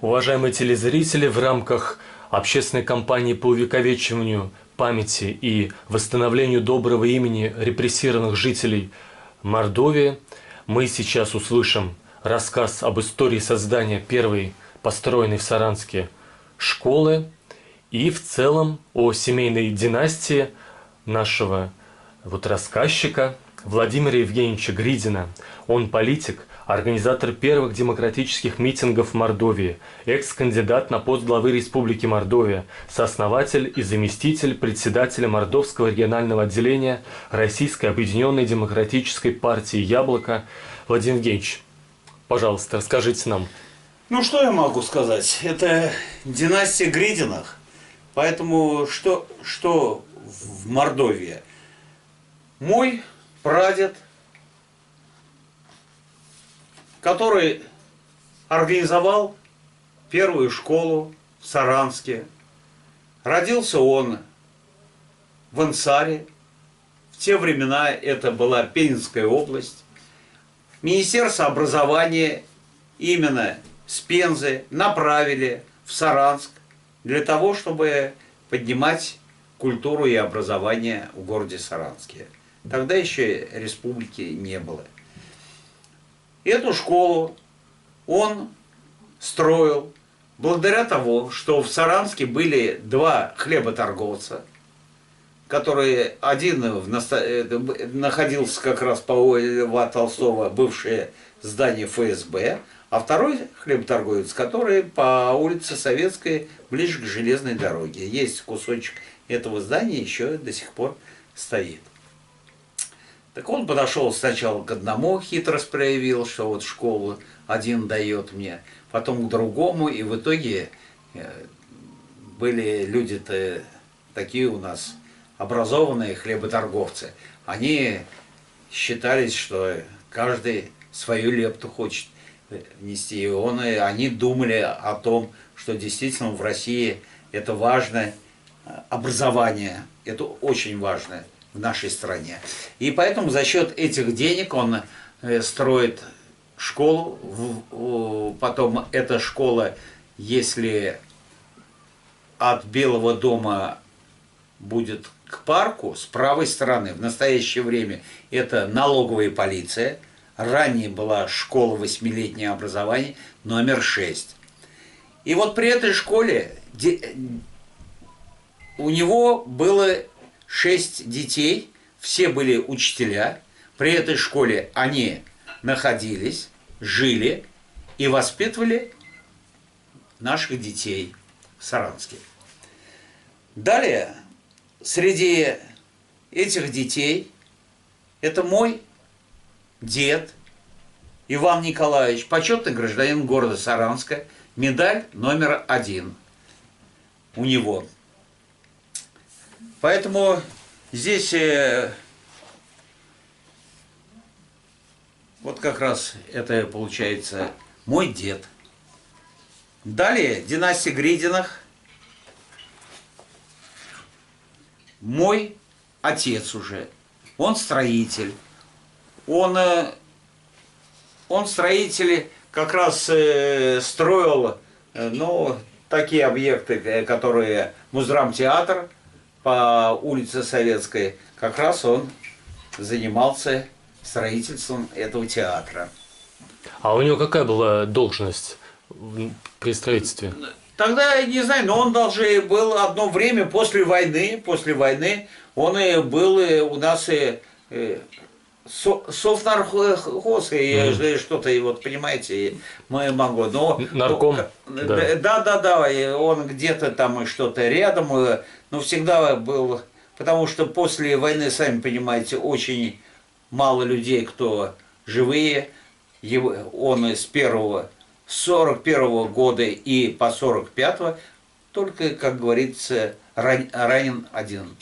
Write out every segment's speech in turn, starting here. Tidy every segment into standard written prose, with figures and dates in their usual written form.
Уважаемые телезрители, в рамках общественной кампании по увековечиванию памяти и восстановлению доброго имени репрессированных жителей Мордовии мы сейчас услышим рассказ об истории создания первой построенной в Саранске школы и в целом о семейной династии нашего рассказчика Владимира Евгеньевича Гридина. Он политик, организатор первых демократических митингов в Мордовии, экс-кандидат на пост главы Республики Мордовия, сооснователь и заместитель председателя Мордовского регионального отделения Российской объединенной демократической партии «Яблоко». Владимир Евгеньевич, пожалуйста, расскажите нам. Ну, что я могу сказать? Это династия Гридиных. Поэтому что в Мордовии? Мой прадед, который организовал первую школу в Саранске. Родился он в Ансаре. В те времена это была Пензенская область. Министерство образования именно с Пензы направили в Саранск для того, чтобы поднимать культуру и образование в городе Саранске. Тогда еще республики не было. Эту школу он строил благодаря тому, что в Саранске были два хлеботорговца, которые один находился как раз по Льва Толстого, бывшее здание ФСБ, а второй хлеботорговец, который по улице Советской, ближе к железной дороге. Есть кусочек этого здания, еще до сих пор стоит. Так он подошел сначала к одному, хитрость проявил, что вот школу один дает мне, потом к другому, и в итоге были люди-то такие у нас образованные хлеботорговцы. Они считались, что каждый свою лепту хочет внести, и они думали о том, что действительно в России это важно, образование, это очень важно в нашей стране. И поэтому за счет этих денег он строит школу. Потом эта школа, если от Белого дома будет к парку, с правой стороны, в настоящее время это налоговая полиция. Ранее была школа 8-летнее образование, номер 6. И вот при этой школе у него было 6 детей, все были учителя. При этой школе они находились, жили и воспитывали наших детей в Саранске. Далее, среди этих детей, это мой дед Иван Николаевич, почетный гражданин города Саранска, медаль номер 1 у него. Поэтому здесь вот как раз это получается мой дед. Далее династия Гридиных. Мой отец уже. Он строитель. Он строитель как раз строил, такие объекты, которые Муздрамтеатр по улице Советской, как раз он занимался строительством этого театра. А у него какая была должность при строительстве? Тогда я не знаю, но он даже был одно время после войны он и был у нас совнархоз, что-то, и вот понимаете, мы могу, но... Нарком? Да, и он где-то там и что-то рядом, но всегда был, потому что после войны, сами понимаете, очень мало людей, кто живые, он с 41-го года и по 45-го, только, как говорится, ранен один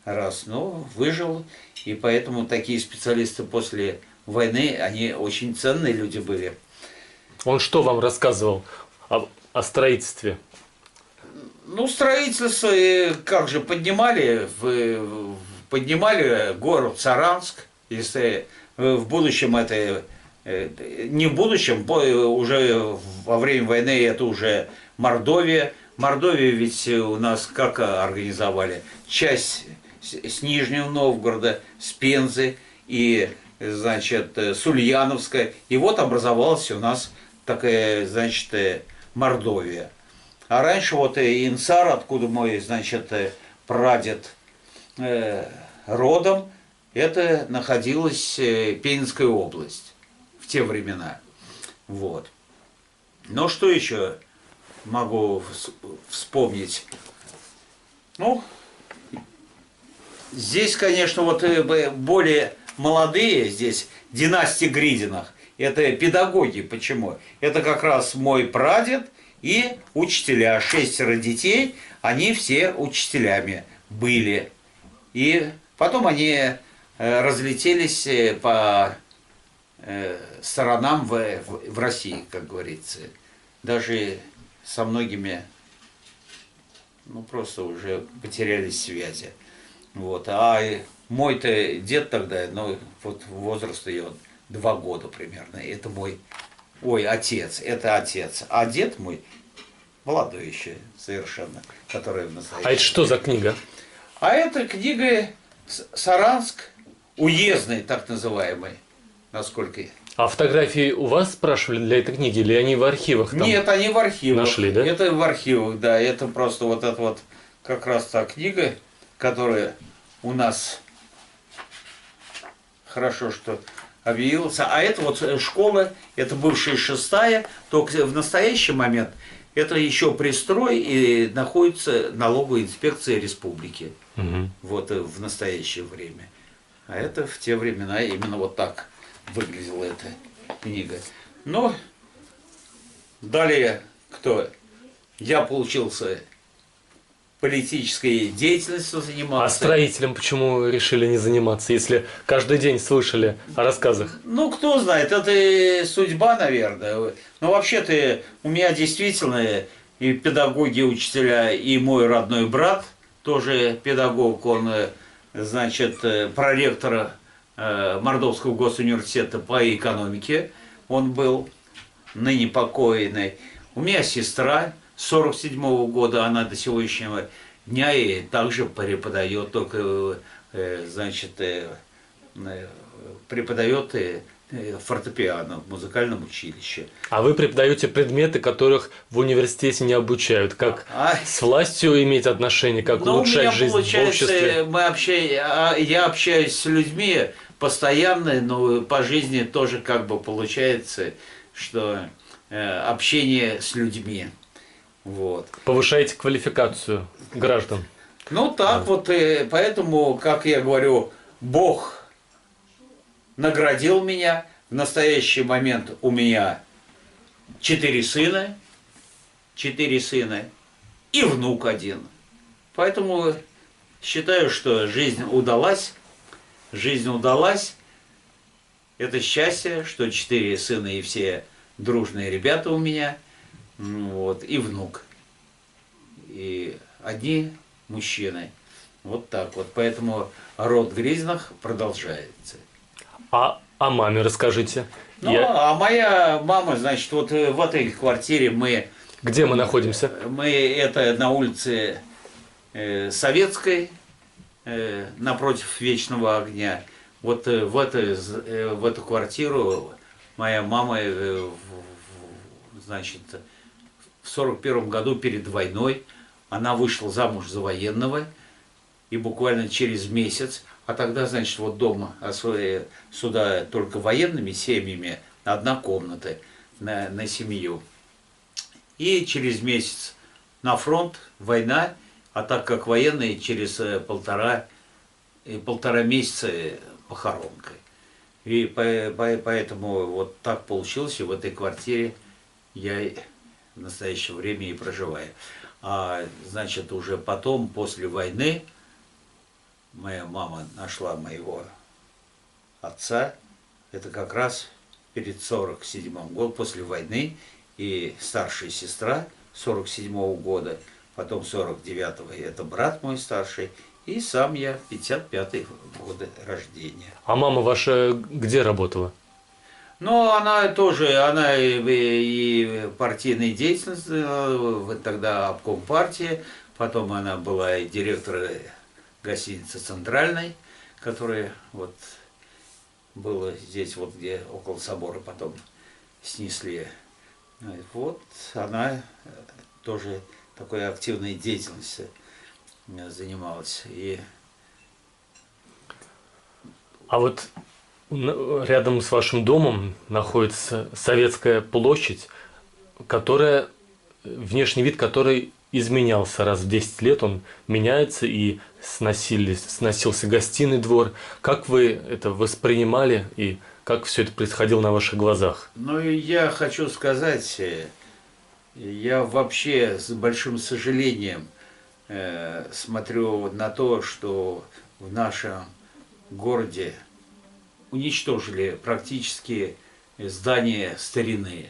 раз, но выжил. И поэтому такие специалисты после войны, они очень ценные люди были. Он что вам рассказывал о строительстве? Ну, строительство, как же, поднимали город Саранск, если в будущем это, не в будущем, уже во время войны это уже Мордовия. Мордовия ведь у нас как организовали? Часть с Нижнего Новгорода, с Пензы и, значит, с Ульяновска. И вот образовалась у нас такая, значит, Мордовия. А раньше вот Инсар, откуда мой, значит, прадед родом, это находилась Пензенская область в те времена. Вот. Но что еще могу вспомнить? Ну, здесь, конечно, вот более молодые, здесь династия Гридиных, это педагоги. Почему? Это как раз мой прадед и учителя. 6 детей, они все учителями были. И потом они разлетелись по сторонам в России, как говорится. Даже со многими, ну, просто уже потерялись связи. Вот. А мой-то дед тогда, ну, вот возраст ее 2 года примерно. Это мой, отец, это отец. А дед мой молодой еще совершенно, который в настоящем. А это что за книга? А это книга Саранск, уездный, так называемый, насколько я. А фотографии у вас спрашивали для этой книги, или они в архивах там? Нет, они в архивах. Нашли, да? Это в архивах, да. Это просто вот эта вот как раз та книга, которая у нас хорошо, что объявилась. А это вот школа, это бывшая 6-я, только в настоящий момент это еще пристрой и находится налоговая инспекция республики. Угу. Вот в настоящее время. А это в те времена именно вот так выглядела эта книга. Но далее кто? Я получился политической деятельностью заниматься. А строителем почему решили не заниматься, если каждый день слышали о рассказах? Ну, кто знает, это судьба, наверное. Но вообще-то у меня действительно и педагоги, и учителя, и мой родной брат, тоже педагог, он, значит, проректор Мордовского госуниверситета по экономике, он был ныне покойный. У меня сестра 47-го года, она до сегодняшнего дня и также преподает, только, значит, преподает фортепиано в музыкальном училище. А вы преподаете предметы, которых в университете не обучают, как с властью иметь отношение, как улучшать жизнь в обществе? Я общаюсь с людьми постоянно, но по жизни тоже как бы получается, что общение с людьми. Вот. Повышаете квалификацию граждан? Ну так вот, поэтому, как я говорю, Бог наградил меня. В настоящий момент у меня 4 сына и внук 1. Поэтому считаю, что жизнь удалась. Жизнь удалась. Это счастье, что 4 сына и все дружные ребята у меня. Вот, и внук. И одни мужчины. Вот так вот. Поэтому род Гридиных продолжается. А о маме расскажите. Ну, а моя мама, значит, вот в этой квартире мы... Где мы находимся? Мы это на улице Советской, напротив Вечного огня. Вот в эту квартиру моя мама, значит, в 41-м году перед войной, она вышла замуж за военного, и буквально через месяц, а тогда, значит, вот дома сюда только военными семьями, 1 комната на семью. И через месяц на фронт, война, а так как военные, через полтора месяца похоронка. И поэтому вот так получилось, и в этой квартире я в настоящее время и проживаю. А, значит, уже потом, после войны, моя мама нашла моего отца, это как раз перед 47-м годом, после войны, и старшая сестра 47-го года, потом 49-го, это брат мой старший, и сам я 55-й года рождения. А мама ваша где работала? Но она тоже, она и партийная деятельность, тогда обком партии, потом она была и директор гостиницы «Центральной», которая вот была здесь, вот где около собора, потом снесли. Вот она тоже такой активной деятельностью занималась. А вот рядом с вашим домом находится Советская площадь, которая, внешний вид которой изменялся раз в 10 лет, он меняется, и сносился гостиный двор. Как вы это воспринимали и как все это происходило на ваших глазах? Ну и я хочу сказать, я вообще с большим сожалением смотрю на то, что в нашем городе уничтожили практически здания старинные.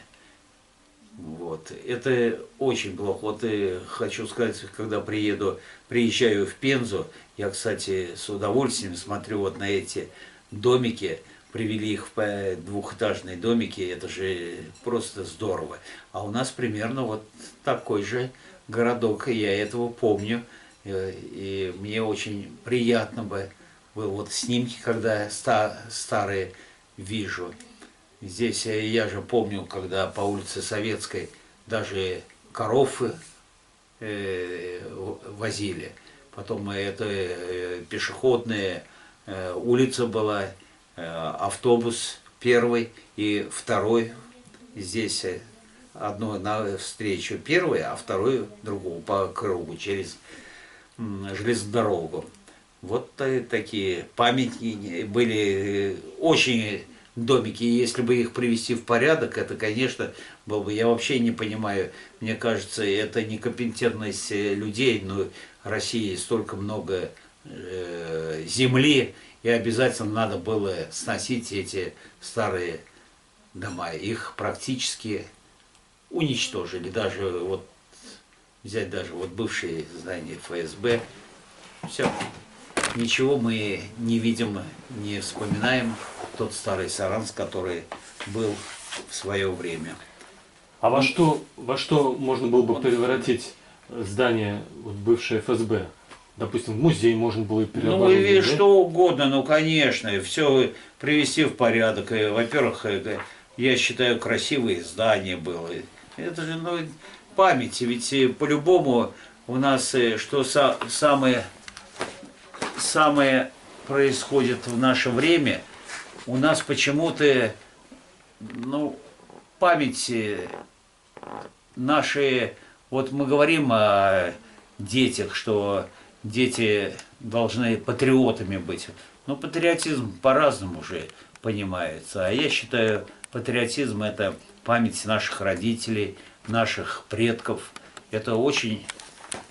Вот. Это очень плохо. Вот и хочу сказать, когда приезжаю в Пензу, я, кстати, с удовольствием смотрю вот на эти домики, привели их в двухэтажные домики, это же просто здорово. А у нас примерно вот такой же городок, и я этого помню, и мне очень приятно бы было вот снимки, когда старые вижу. Здесь я же помню, когда по улице Советской даже коров возили. Потом это пешеходная улица была, автобус первый и второй. Здесь одно навстречу первый, а второй другому по кругу через железную дорогу. Вот такие памятники были, очень домики. И если бы их привести в порядок, это, конечно, было бы... Я вообще не понимаю, мне кажется, это некомпетентность людей, но в России столько много земли, и обязательно надо было сносить эти старые дома. Их практически уничтожили. Даже вот взять даже вот бывшие здания ФСБ. Все. Ничего мы не видим, не вспоминаем тот старый Саранск, который был в свое время. А во что можно было бы превратить здание вот, бывшее ФСБ? Допустим, в музей можно было и переоборудовать. Ну, и что угодно, ну, конечно, все привести в порядок. Во-первых, я считаю, красивые здания было. Это же, ну, память, ведь по-любому у нас что самое происходит в наше время, у нас почему-то, ну, память наши, вот мы говорим о детях, что дети должны патриотами быть. Но патриотизм по-разному уже понимается. А я считаю, патриотизм – это память наших родителей, наших предков. Это очень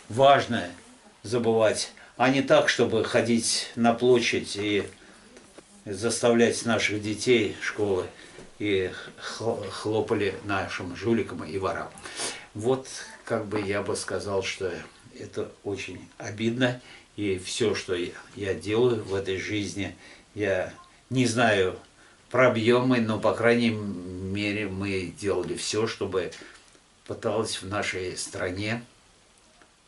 важно забывать. А не так, чтобы ходить на площадь и заставлять наших детей школы и хлопали нашим жуликам и ворам. Вот как бы я бы сказал, что это очень обидно. И все, что я делаю в этой жизни, я не знаю, пробьем мы, но, по крайней мере, мы делали все, чтобы пыталось в нашей стране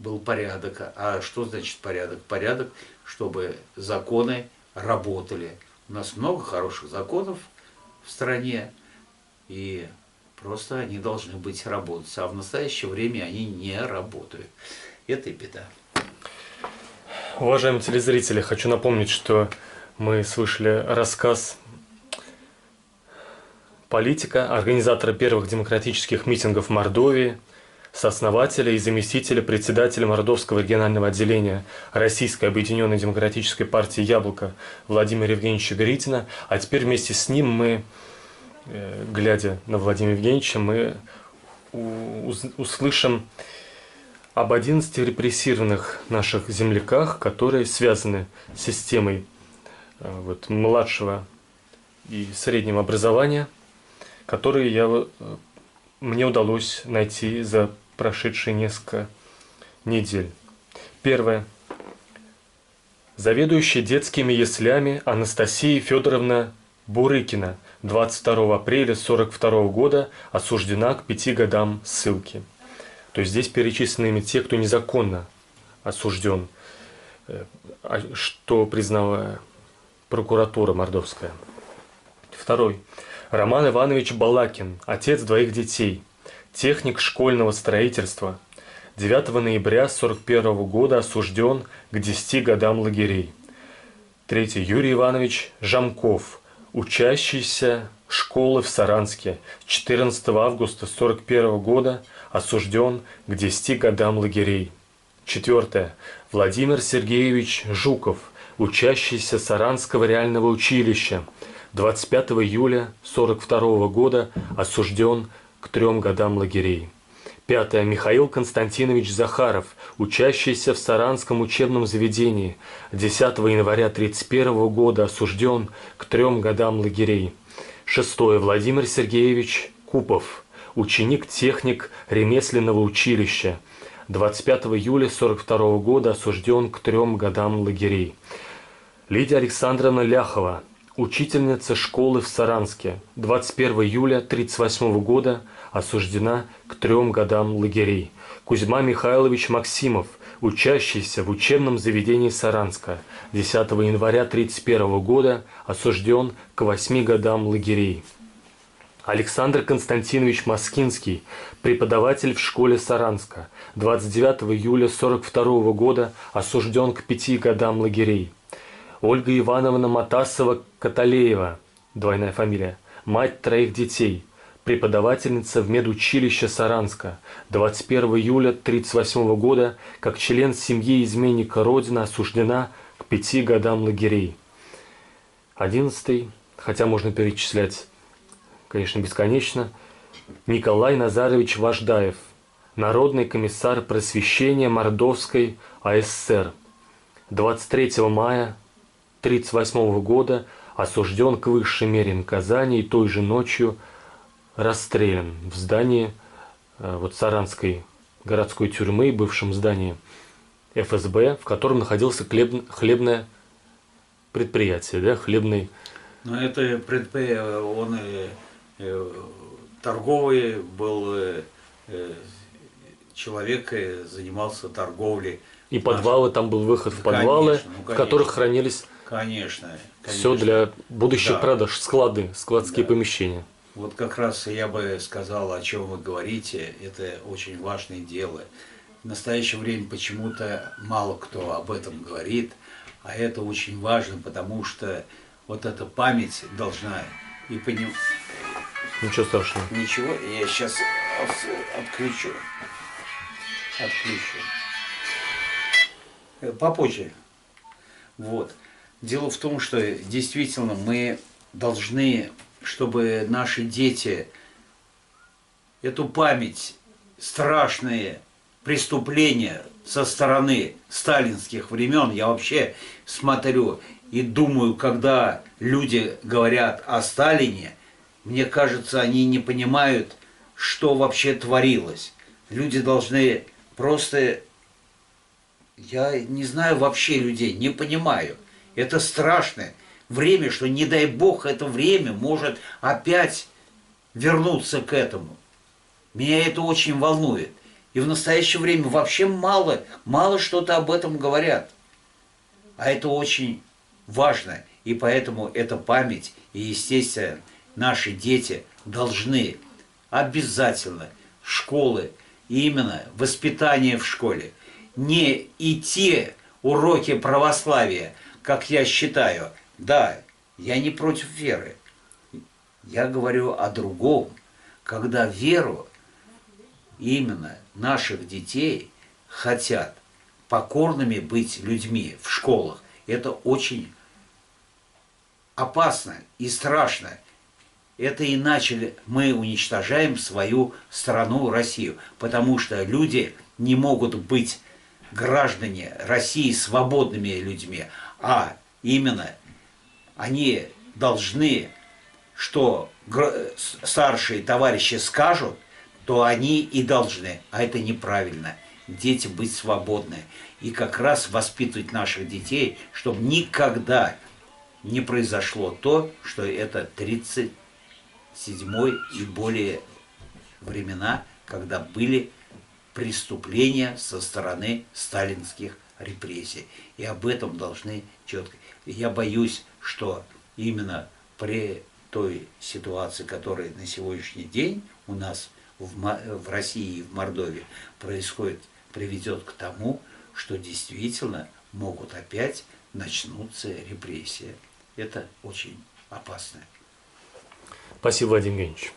был порядок. А что значит порядок? Порядок, чтобы законы работали. У нас много хороших законов в стране, и просто они должны быть работать. А в настоящее время они не работают. Это и беда. Уважаемые телезрители, хочу напомнить, что мы слышали рассказ политика, организатора первых демократических митингов в Мордовии, сооснователя и заместителя председателя Мордовского регионального отделения Российской объединенной демократической партии «Яблоко» Владимира Евгеньевича Горитина. А теперь вместе с ним мы, глядя на Владимира Евгеньевича, мы услышим об 11 репрессированных наших земляках, которые связаны с системой вот, младшего и среднего образования, которые мне удалось найти за прошедшие несколько недель. Первое. Заведующая детскими яслями Анастасия Федоровна Бурыкина 22 апреля 1942 года осуждена к 5 годам ссылки. То есть здесь перечислены именно те, кто незаконно осужден, что признала прокуратура мордовская. Второй. Роман Иванович Балакин, отец двоих детей, техник школьного строительства. 9 ноября 1941 года осужден к 10 годам лагерей. Третий. Юрий Иванович Жамков, учащийся школы в Саранске. 14 августа 1941 года осужден к 10 годам лагерей. Четвертое. Владимир Сергеевич Жуков, учащийся Саранского реального училища. 25 июля 1942 года осужден к 3 годам лагерей. Пятое. Михаил Константинович Захаров, учащийся в Саранском учебном заведении. 10 января 1931 года осужден к 3 годам лагерей. Шестое. Владимир Сергеевич Купов, ученик-техник ремесленного училища. 25 июля 1942 года осужден к 3 годам лагерей. Лидия Александровна Ляхова, учительница школы в Саранске. 21 июля 1938 года осуждена к 3 годам лагерей. Кузьма Михайлович Максимов, учащийся в учебном заведении Саранска. 10 января 1931 года осужден к 8 годам лагерей. Александр Константинович Маскинский, преподаватель в школе Саранска. 29 июля 1942 года осужден к 5 годам лагерей. Ольга Ивановна Матасова-Каталеева, двойная фамилия, мать 3 детей, преподавательница в медучилище Саранска. 21 июля 1938 года как член семьи изменника Родины осуждена к 5 годам лагерей. 11, хотя можно перечислять, конечно, бесконечно, Николай Назарович Важдаев, народный комиссар просвещения Мордовской АССР. 23 мая 1938 года осужден к высшей мере наказания и той же ночью расстрелян в здании Саранской городской тюрьмы, бывшем здании ФСБ, в котором находилось хлебное предприятие, да, хлебный. Но это предприятие, он торговый был человек, занимался торговлей. И подвалы, там был выход в подвалы, конечно, в которых хранились все для будущих продаж, складские помещения. Вот как раз я бы сказал, о чем вы говорите, это очень важное дело. В настоящее время почему-то мало кто об этом говорит, а это очень важно, потому что вот эта память должна и понимать. Ничего страшного. Ничего, я сейчас отключу. Попозже. Вот. Дело в том, что действительно мы должны, чтобы наши дети эту память, страшные преступления со стороны сталинских времен, я вообще смотрю и думаю, когда люди говорят о Сталине, мне кажется, они не понимают, что вообще творилось. Люди должны просто... Я не знаю вообще людей, не понимаю. Это страшное время, что, не дай бог, это время может опять вернуться к этому. Меня это очень волнует. И в настоящее время вообще мало что-то об этом говорят. А это очень важно. И поэтому эта память, и, естественно, наши дети должны обязательно школы, именно воспитание в школе, не идти уроки православия, как я считаю. Да, я не против веры. Я говорю о другом. Когда веру именно наших детей хотят покорными быть людьми в школах, это очень опасно и страшно. Это иначе мы уничтожаем свою страну, Россию, потому что люди не могут быть граждане России свободными людьми, а именно они должны, что старшие товарищи скажут, то они и должны, а это неправильно. Дети быть свободны. И как раз воспитывать наших детей, чтобы никогда не произошло то, что это 37-й и более времена, когда были преступления со стороны сталинских репрессий. И об этом должны четко. Я боюсь, что именно при той ситуации, которая на сегодняшний день у нас в России и в Мордовии происходит, приведет к тому, что действительно могут опять начнутся репрессии. Это очень опасно. Спасибо, Вадим Евгеньевич.